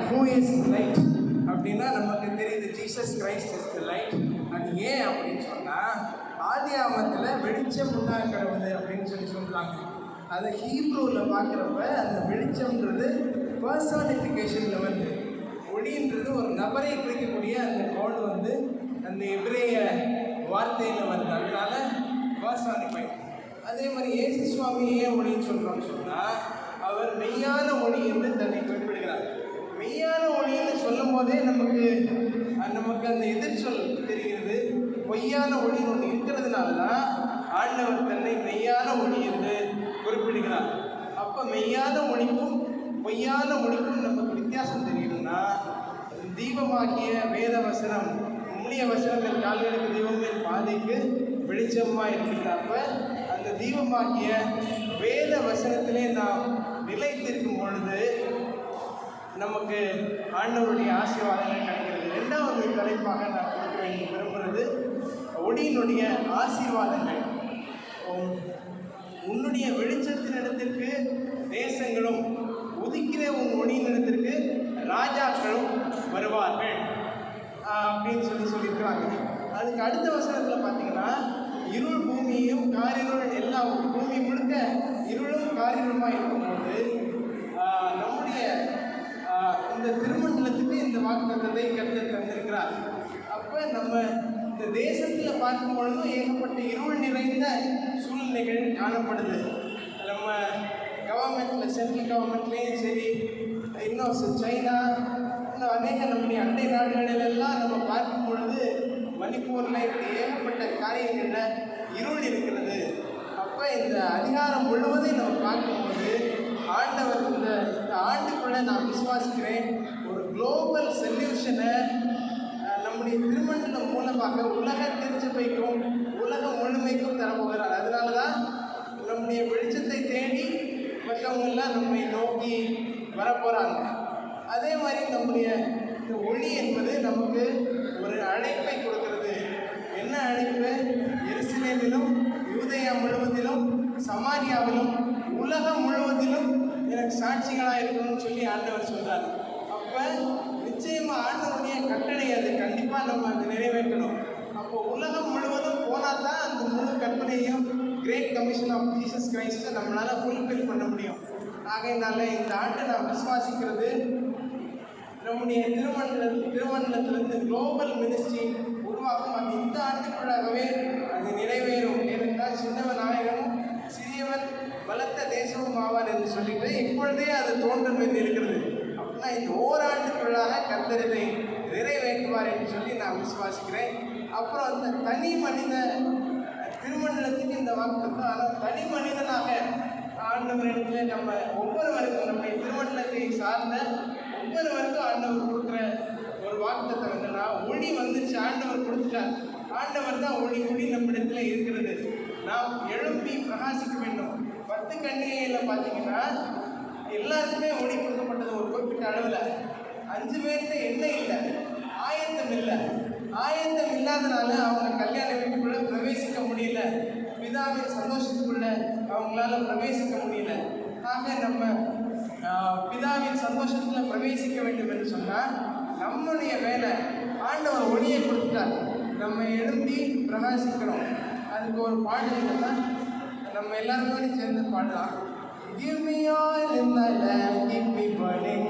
Who is light அப்படின்னா நமக்கு தெரியுது Jesus Christ is the light. அது ஏன் அப்படின்னு சொன்னால் ஆதி ஆமத்தில் வெளிச்சம் உண்டாக்கிறது அப்படின்னு சொல்கிறாங்க. அதை ஹீப்ரூவில் பார்க்குறப்ப அந்த வெளிச்சம்ன்றது பர்சானிஃபிகேஷனில் வந்து ஒளின்றது ஒரு நபரை குறிக்கக்கூடிய அந்த கோடு வந்து அந்த எபிரேய வார்த்தையில் வருது. அதனால பர்சானிஃபை. அதே மாதிரி இயேசு சுவாமி ஏன் ஒளின்னு சொல்கிறோம்னு சொன்னால் அவர் மெய்யான ஒளி என்று தன்னை குறிப்பிடுகிறார். மெய்யான ஒளின்னு சொல்லும் போதே நமக்கு அந்த எதிர்ச்சொல் தெரிகிறது. பொய்யான ஒளின்னு ஒன்று இருக்கிறதுனால தான் ஆண்டவர் தன்னை மெய்யான ஒளி என்று குறிப்பிடுகிறார். அப்போ மெய்யான ஒளிக்கும் பொய்யான ஒளிக்கும் நமக்கு வித்தியாசம் தெரியணும்னா தீபமாகிய வேத வசனம், உம்முடைய வசனம் என் கால்களுக்கு தீபம் என் பாதைக்கு வெளிச்சமாக இருக்கிறப்ப அந்த தீபமாகிய வேத வசனத்திலே நாம் நிலைத்திருக்கும் பொழுது நமக்கு ஆண்டவருடைய ஆசீர்வாதங்கள் கிடைக்கிறது. இரண்டாவது தலைப்பாக நான் கொடுக்க விரும்புகிறது ஒளியினுடைய ஆசீர்வாதங்கள். உன்னுடைய வெளிச்சத்தினிடத்திற்கு தேசங்களும் உதிக்கிற உன் ஒளியினிடத்திற்கு ராஜாக்களும் வருவார்கள் அப்படின்னு சொல்லியிருக்கிறாங்க. அதுக்கு அடுத்த வசனத்தில் பார்த்தீங்கன்னா இருள் பூமியையும் காரிருள் எல்லாம் பூமி முழுக்க இருளும் காரிருளுமாக இருக்கும்போது நம்முடைய இந்த திருமண்டலத்துக்கு இந்த வாக்குத்தத்தத்தை கர்த்தர் தந்திருக்கிறார். அப்போ நம்ம இந்த தேசத்தில் பார்க்கும் பொழுதும் ஏகப்பட்ட இருள் நிறைந்த சூழ்நிலைகள் காணப்படுது. நம்ம கவர்மெண்ட்டில் சென்ட்ரல் கவர்மெண்ட்லேயும் சரி, இன்னும் சைனா, இன்னும் அநேக நம்முடைய அண்டை நாடுகளிலெல்லாம் நம்ம பார்க்கும் பொழுது மணிப்பூரில் இப்படி ஏகப்பட்ட காரியங்களில் இருள் இருக்கிறது. அப்போ இந்த அதிகாரம் முழுவதையும் நம்ம பார்க்கும்போது ஆண்டவர் இந்த ஆண்டுக்குள்ளே நான் விசுவாசிக்கிறேன் ஒரு குளோபல் சொல்யூஷனை நம்முடைய திருமண்டலம் மூலமாக உலக திருச்சபைக்கும் உலகம் முழுமைக்கும் தரப்போகிறார். அதனால தான் நம்முடைய வெளிச்சத்தை தேடி மற்றவங்கெல்லாம் நம்மை நோக்கி வரப்போகிறாங்க. அதே மாதிரி நம்முடைய இந்த ஒளி என்பது நமக்கு ஒரு அழைப்பை கொடுக்கிறது. என்ன அழைப்பு? எருசலேமிலும் யூதேயா முழுவதிலும் சமாரியாவிலும் உலகம் முழுவதிலும் எனக்கு சாட்சிகளாக இருக்கணும்னு சொல்லி ஆண்டவர் சொல்கிறார். அப்போ நிச்சயமாக ஆண்டவருடைய கட்டளை அது கண்டிப்பாக நம்ம அதை நிறைவேற்றணும். அப்போ உலகம் முழுவதும் போனால் தான் அந்த முழு கற்பனையும் கிரேட் கமிஷன் ஆஃப் ஜீசஸ் கிரைஸ்ட்டை நம்மளால் ஃபுல்ஃபில் பண்ண முடியும். ஆகையினால இந்த ஆண்டு நான் விசுவாசிக்கிறது நம்முடைய திருமண்டலத்திலிருந்து குளோபல் மினிஸ்ட்ரி உருவாக்கும். அது இந்த ஆண்டுக்குள்ளாகவே அது நிறைவேறும். ஏனென்றால் சின்னவன் ஆயிரமும் சிறியவன் பலத்த தேசமும் ஆவார் என்று சொல்லிட்டு இப்பொழுதே அது தோன்றும் என்று இருக்கிறது. அப்படின்னா இந்த ஓராண்டுக்குள்ளாக கர்த்தர் இதை நிறைவேற்றுவார் என்று சொல்லி நான் விசுவாசிக்கிறேன். அப்புறம் அந்த தனி மனித திருமண்டலத்துக்கு இந்த வாக்குத்தத்தம். ஆனால் தனி மனிதனாக ஆண்டவரிடத்தில் நம்ம ஒவ்வொருவருக்கும் நம்முடைய திருமண்டலத்தை சார்ந்த ஒவ்வொருவருக்கும் ஆண்டவர் கொடுக்குற ஒரு வாக்குத்தத்தம் என்னன்னா ஒளி வந்துச்சு. ஆண்டவர் கொடுத்துட்டார். ஆண்டவர் தான் ஒளி. ஒளி நம்மிடத்துல இருக்கிறது. நாம் எழும்பி பிரகாசிக்க வேண்டும். 10 கன்னிகையில் பார்த்தீங்கன்னா எல்லாருக்குமே ஒளி கொடுக்கப்பட்டது ஒரு குறிப்பிட்ட அளவில். 5 பேர்கிட்ட எண்ணெய் இல்லை, ஆயத்தம் இல்லை. ஆயத்தம் இல்லாதனால அவங்க கல்யாண வீட்டுக்குள்ளே பிரவேசிக்க முடியல. பிதாவின் சந்தோஷத்துக்குள்ளே அவங்களால பிரவேசிக்க முடியல. ஆக நம்ம பிதாவின் சந்தோஷத்தில் பிரவேசிக்க வேண்டும் என்று சொன்னால் நம்முடைய வேலை. ஆண்டவர் ஒளியை கொடுத்துட்டார். நம்ம எழும்பி பிரகாசிக்கிறோம். அதுக்கு ஒரு பாடல் இல்லைன்னா நம்ம எல்லாருமே சேர்ந்து பாடலாம். Give me oil in thy lamp, keep me burning